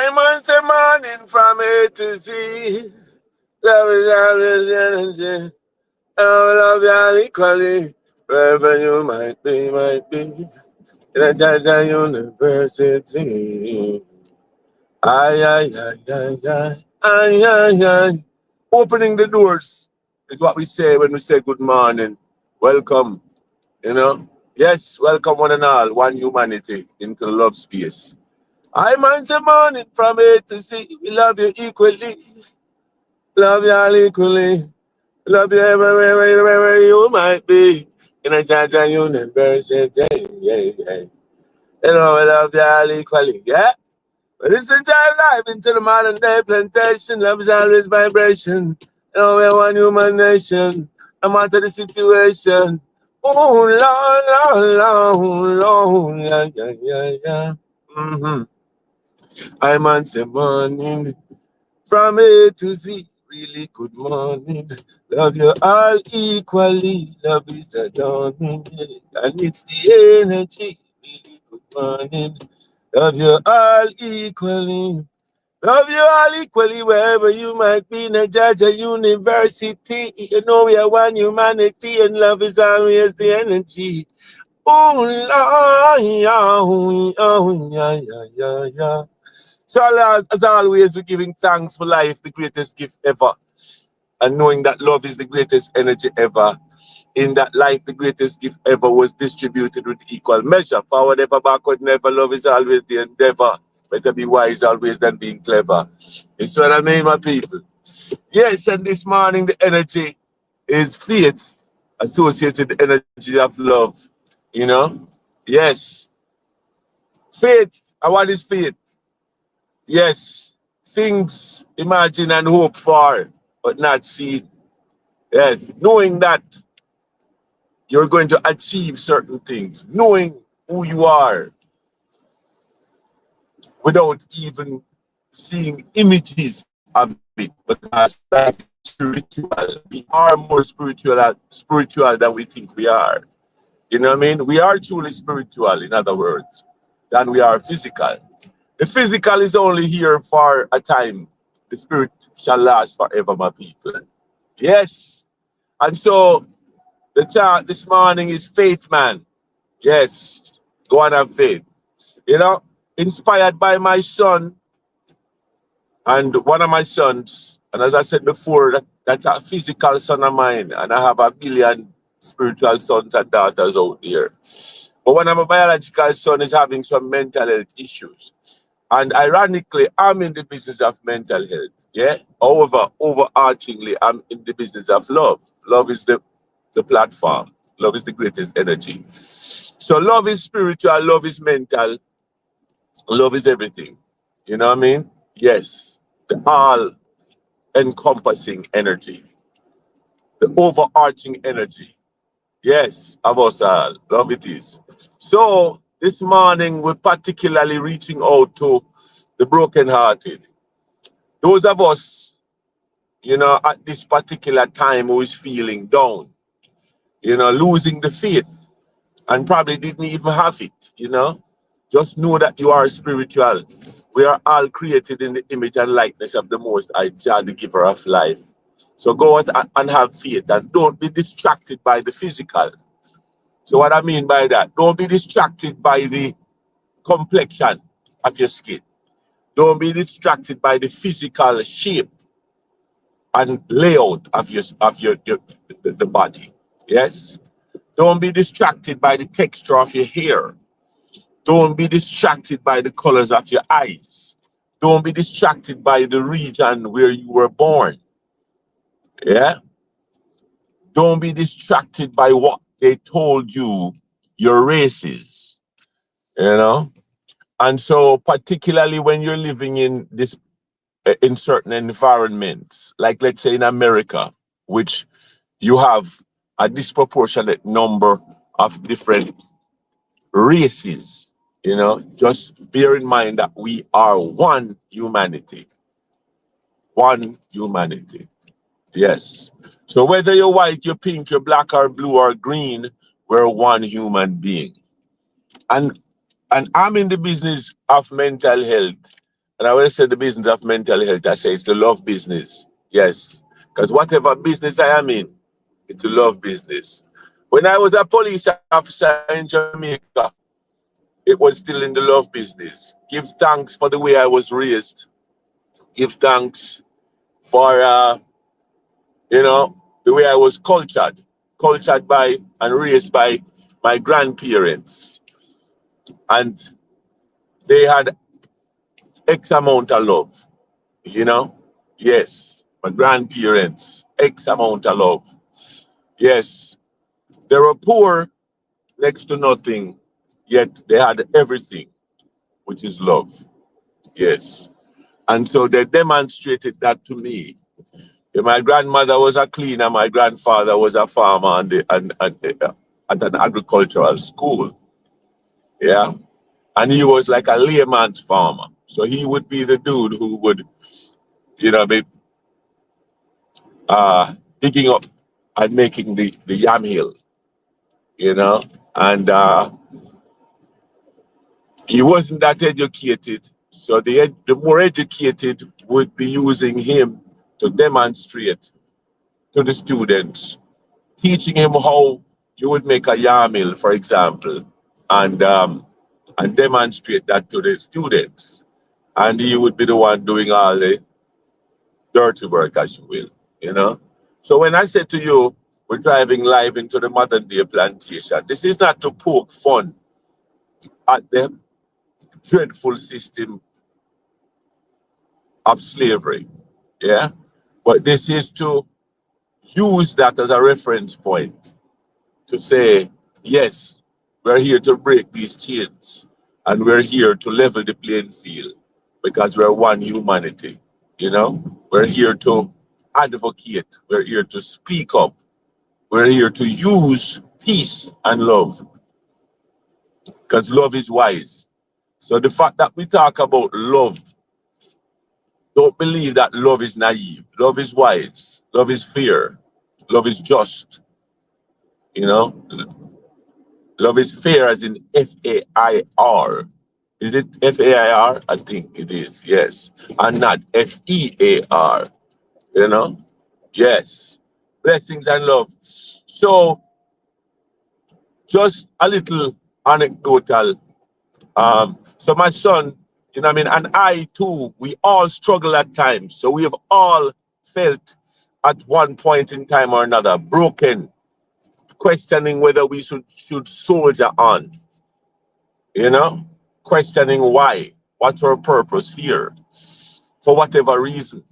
I'm on the morning from A to Z. Love is always energy. I love you equally. Wherever you might be, might be. In a Jaja University. Ay, ay, ay, ay, ay. Ay, ay, ay. Opening the doors is what we say when we say good morning. Welcome, you know. Yes, welcome one and all, one humanity into the love space. I'm on the morning from A to Z. We love you equally. Love you all equally. Love you everywhere, wherever you might be. In a Jaja University. Yeah, yeah. You know, we love you all equally. Yeah? But listen, drive life into the modern day plantation. Love is always vibration. You know, we're one human nation. No matter the situation. Oh, Lord, Lord, Lord. Yeah, yeah, yeah, yeah. Mm-hmm. I'm on the morning from A to Z. Really good morning. Love you all equally. Love is a dawning. And it's the energy. Really good morning. Love you all equally. Love you all equally wherever you might be in a Georgia University. You know we are one humanity and love is always the energy. Oh, yeah, yeah, yeah, yeah. So as always, we're giving thanks for life, the greatest gift ever. And knowing that love is the greatest energy ever. In that life, the greatest gift ever was distributed with equal measure. Forward ever, backward never, love is always the endeavor. Better be wise always than being clever. It's what I mean, my people. Yes, and this morning the energy is faith associated with the energy of love. You know? Yes. Faith. And what is faith? Yes. Things imagine and hope for, but not seen. Yes. Knowing that you're going to achieve certain things. Knowing who you are without even seeing images of it, because life is spiritual. We are more spiritual than we think we are. You know what I mean? We are truly spiritual, in other words, than we are physical. The physical is only here for a time. The spirit shall last forever, my people. Yes. And so the chant this morning is faith, man. Yes. Go on have faith. You know, inspired by my son and one of my sons. And as I said before, that's a physical son of mine. And I have a billion spiritual sons and daughters out there. But one of my biological son is having some mental health issues. And ironically, I'm in the business of mental health. Yeah. However, overarchingly, I'm in the business of love. Love is the platform. Love is the greatest energy. So love is spiritual, love is mental, love is everything. You know what I mean? Yes. The all encompassing energy. The overarching energy. Yes, of us all. Love it is. So this morning we're particularly reaching out to the brokenhearted. Those of us, you know, at this particular time who is feeling down, you know, losing the faith and probably didn't even have it, you know. Just know that you are spiritual. We are all created in the image and likeness of the Most High God, the giver of life. So go out and have faith and don't be distracted by the physical. So what I mean by that, don't be distracted by the complexion of your skin. Don't be distracted by the physical shape and layout of the body. Yes? Don't be distracted by the texture of your hair. Don't be distracted by the colors of your eyes. Don't be distracted by the region where you were born. Yeah? Don't be distracted by what they told you your race is. You know? And so particularly when you're living in certain environments, like let's say in America, which you have a disproportionate number of different races, you know, just bear in mind that we are one humanity. One humanity. Yes. So whether you're white, you're pink, you're black or blue or green, we're one human being. And I'm in the business of mental health And I always say the business of mental health, I say it's the love business. Yes. Because whatever business I am in, it's a love business. When I was a police officer in Jamaica, it was still in the love business. Give thanks for the way I was raised. Give thanks for, the way I was cultured by and raised by my grandparents. And they had X amount of love, you know? Yes, my grandparents, X amount of love. Yes, they were poor, next to nothing, yet they had everything, which is love. Yes. And so they demonstrated that to me. My grandmother was a cleaner, my grandfather was a farmer at an agricultural school. Yeah. And he was like a layman's farmer. So he would be the dude who would, be digging up and making the yam hill, you know. And he wasn't that educated. So the more educated would be using him to demonstrate to the students, teaching him how you would make a yam hill, for example, and demonstrate that to the students. And he would be the one doing all the dirty work, as you will, you know. So when I said to you, we're driving live into the modern day plantation, this is not to poke fun at the dreadful system of slavery, yeah? But this is to use that as a reference point to say, yes, we're here to break these chains and we're here to level the playing field because we're one humanity, you know? We're here to advocate, we're here to speak up, we're here to use peace and love because love is wise. So the fact that we talk about love, don't believe that love is naive. Love is wise. Love is fair. Love is just. You know, love is fair as in F-A-I-R. Is it F-A-I-R? I think it is, yes. And not F-E-A-R, you know? Yes. Blessings and love. So, just a little anecdotal. So my son, and I too, we all struggle at times. So we have all felt at one point in time or another broken, questioning whether we should soldier on, questioning why, what's our purpose here, for whatever reason.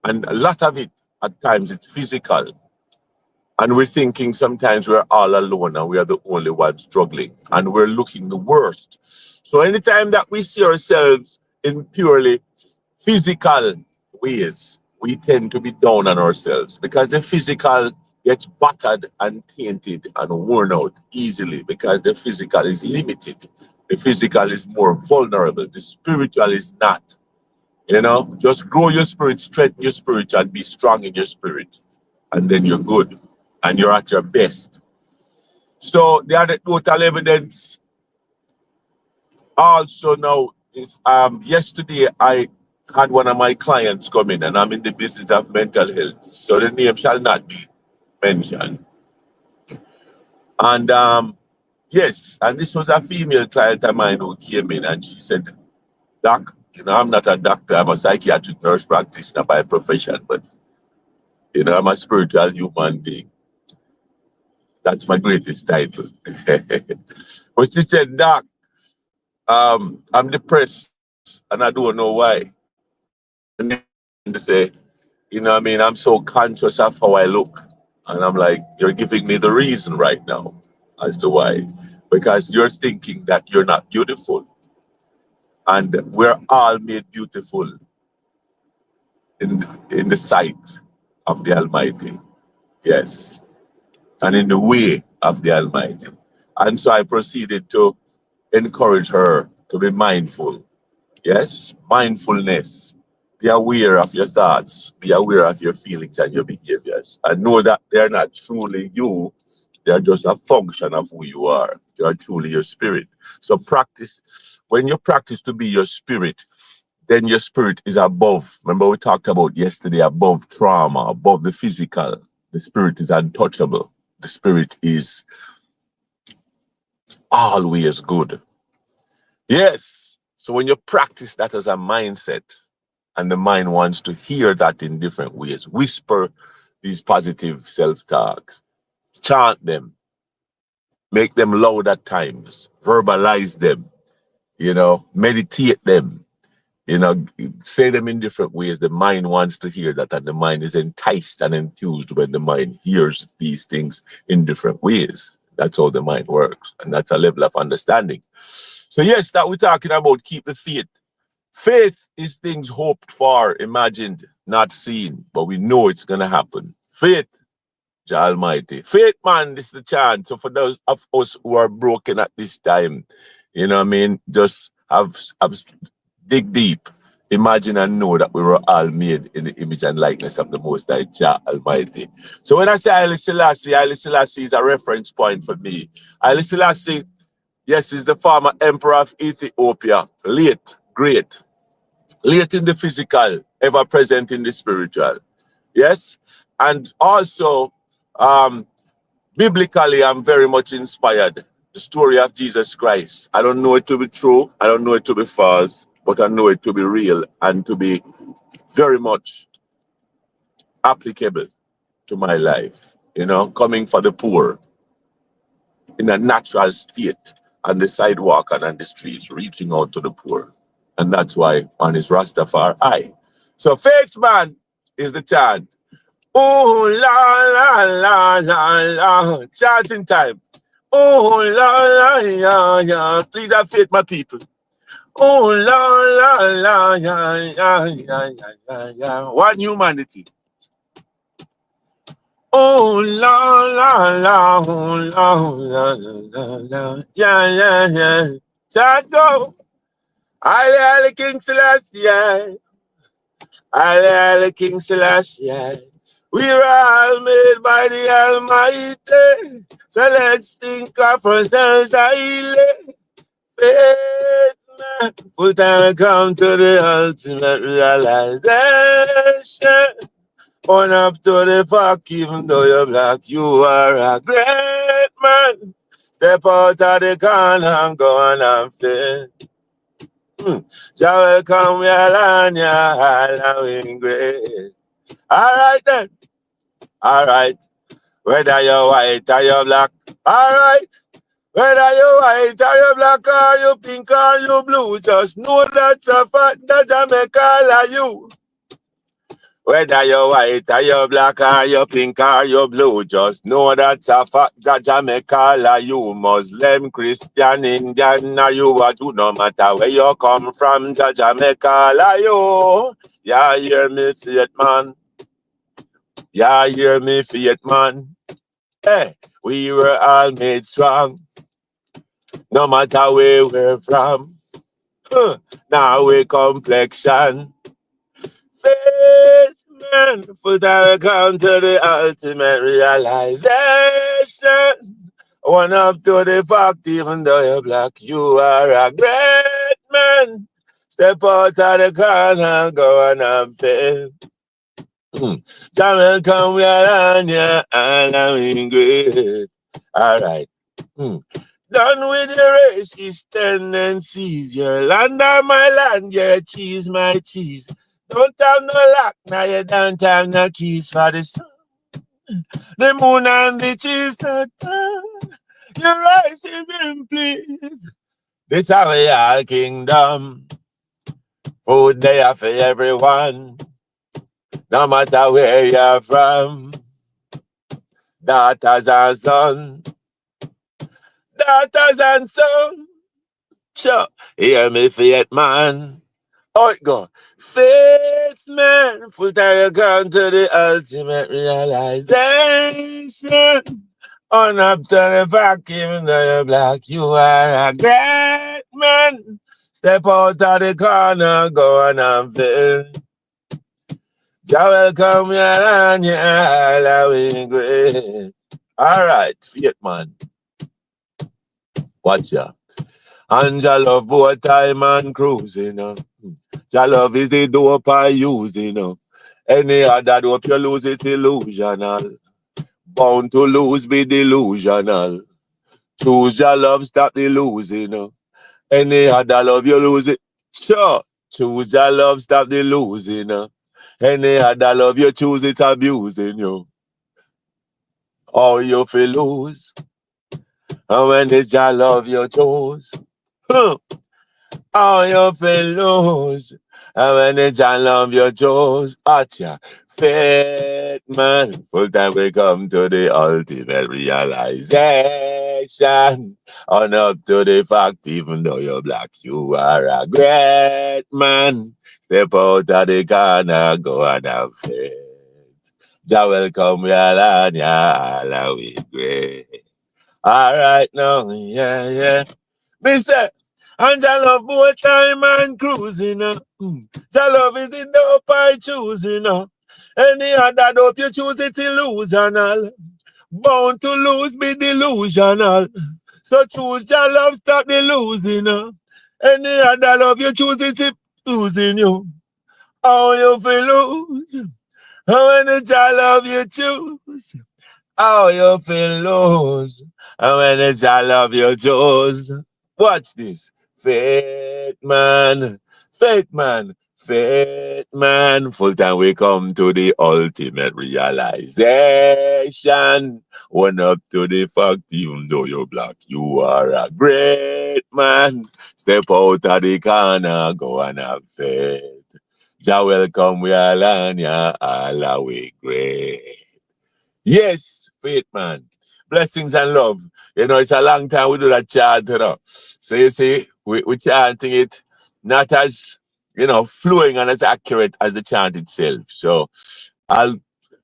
And a lot of it, at times, it's physical. And we're thinking sometimes we're all alone and we are the only ones struggling and we're looking the worst. So anytime that we see ourselves in purely physical ways, we tend to be down on ourselves because the physical gets battered and tainted and worn out easily because the physical is limited. The physical is more vulnerable. The spiritual is not. Just grow your spirit, strengthen your spirit, and be strong in your spirit. And then you're good and you're at your best. So the anecdotal evidence also now is yesterday I had one of my clients come in and I'm in the business of mental health. So the name shall not be mentioned. And yes, and this was a female client of mine who came in and she said, Doc, I'm not a doctor, I'm a psychiatric nurse practitioner by profession, but I'm a spiritual human being. That's my greatest title. But she said, Doc, I'm depressed and I don't know why. And then they say, I'm so conscious of how I look. And I'm like, you're giving me the reason right now as to why. Because you're thinking that you're not beautiful. And we're all made beautiful in the sight of the Almighty. Yes. And in the way of the Almighty. And so I proceeded to encourage her to be mindful. Yes, mindfulness. Be aware of your thoughts. Be aware of your feelings and your behaviors. And know that they're not truly you. They're just a function of who you are. They are truly your spirit. So practice. When you practice to be your spirit, then your spirit is above. Remember we talked about yesterday, above trauma, above the physical. The spirit is untouchable. The spirit is always good. Yes. So when you practice that as a mindset, and the mind wants to hear that in different ways, whisper these positive self-talks, chant them, make them loud at times, verbalize them, meditate them, say them in different ways. The mind wants to hear that, and the mind is enticed and enthused when the mind hears these things in different ways. That's how the mind works, and that's a level of understanding. So yes, that we're talking about, keep the faith. Faith is things hoped for, imagined, not seen, but we know it's going to happen. Faith, Jah Almighty. Faith, man, this is the chance. So for those of us who are broken at this time, just have dig deep, imagine and know that we were all made in the image and likeness of the Most High Jah Almighty. So when I say Haile Selassie is a reference point for me. Haile Selassie, yes, is the former emperor of Ethiopia, late, great, late in the physical, ever present in the spiritual. Yes, and also, biblically, I'm very much inspired. The story of Jesus Christ. I don't know it to be true. I don't know it to be false, but I know it to be real and to be very much applicable to my life. Coming for the poor in a natural state on the sidewalk and on the streets, reaching out to the poor. And that's why on his Rastafari. So faith, man, is the chant. Oh, la, la, la, la, la. Chanting time. Oh, la, la, ya, ya. Please have faith, my people. Oh, la, la, la, ya, ya, ya, ya, ya, ya. One humanity. Oh, la, la, la, oh, la, la, la, la, yeah, yeah, yeah. Chant go. Haile, Haile, King Selassie. Haile, Haile, King Selassie. We are all made by the Almighty, so let's think of ourselves highly. Faith, man, full time come to the ultimate realization. Own up to the fact, even though you're black, you are a great man. Step out of the corner and go on and fit. Jah welcome, we all on your Halloween great. All right then. All right. Whether you're white or you're black. All right. Whether you're white or you're black or you pink or you blue, just know that's a fact that Jamaica call you. Whether you're white or you're black or you're pink or you're blue, just know that's a fact that Jamaica call you. Muslim, Christian, Indian, or you are Jew, no matter where you come from, Jamaica call you. Yeah, hear me, faith man. Yeah, hear me, faith man. Hey, we were all made strong, no matter where we're from. Now we complexion. Faith, man, full time come to the ultimate realization. One up to the fact, even though you're black, you are a great man. Step out of the corner, go on and fail. Jamel, come we are on ya, and I'm great. All right. Done with the racist tendencies. Your land are my land, your cheese my cheese. Don't have no lock, now you don't have no keys for the sun. The moon and the cheese not done. Your rice is in please. This how we all kingdom. Food there for everyone. No matter where you're from. Daughters and sons. Daughters and sons. Sure, hear me, faith man. Oh, it go. Faith man, full time come to the ultimate realization. On up to the fact, even though you're black, you are a great man. Step out of the corner, go on and feel. Jah welcome you and your Halloween great. All right, faith man. Watch ya. Angel of both time and cruising. Your love is the dope I use, you know. Any other dope you lose it illusional. Bound to lose be delusional. Choose your love, stop the losing, you know. Any other love you lose it. Sure. Choose your love, stop the losing, you know. Any other love you choose it abusing you. All you feel lose. And when it's your love you choose. Huh. All you feel lose. And when it's your love you choose. Atcha. Faith, man. Full time we come to the ultimate realization. On up to the fact, even though you're black, you are a great man. Step out of the corner, go and have faith. Jah welcome we all on ya, all are we great. All right now, yeah, yeah. Me say, and Jah love both time and cruising. Jah love is the dope I choosing. Any other dope you choose it illusional. Bound to lose be delusional. So choose Jah love, stop the losing. Any other love you choose it losing you. How you feel lose? How when Jah love you choose? How you feel lose? And when it's I love you, Joes. Watch this. Faith man, faith man, faith man. Full time we come to the ultimate realization. One up to the fact, even though you're black, you are a great man. Step out of the corner, go and have faith. Jah welcome we all on ya, all are we great. Yes, faith, man. Blessings and love. You know, it's a long time we do that chant, you know. So you see, we chanting it not as, you know, flowing and as accurate as the chant itself. So I'll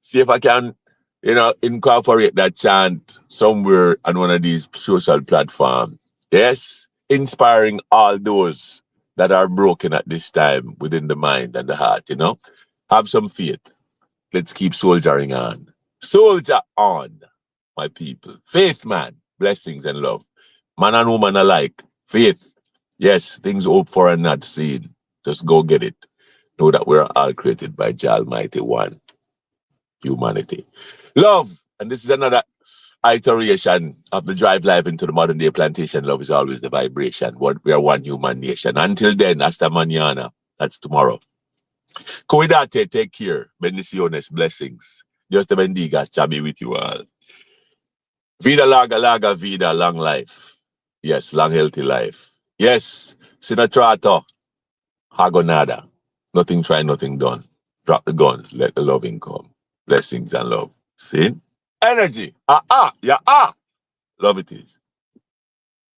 see if I can, you know, incorporate that chant somewhere on one of these social platforms. Yes, inspiring all those that are broken at this time within the mind and the heart, you know. Have some faith. Let's keep soldiering on. Soldier on, my people. Faith, man. Blessings and love. Man and woman alike. Faith. Yes, things hope for and not seen. Just go get it. Know that we're all created by Jah Almighty One, humanity. Love. And this is another iteration of the drive life into the modern day plantation. Love is always the vibration. We are one human nation. Until then, hasta mañana. That's tomorrow. Cuídate, take care. Bendiciones, blessings. Dios te bendiga. Chabi with you all. Vida larga, larga vida, long life. Yes, long, healthy life. Yes, sinatrato, hagonada. Nothing try, nothing done. Drop the guns, let the loving come. Blessings and love. See? Energy. Yeah, Love it is.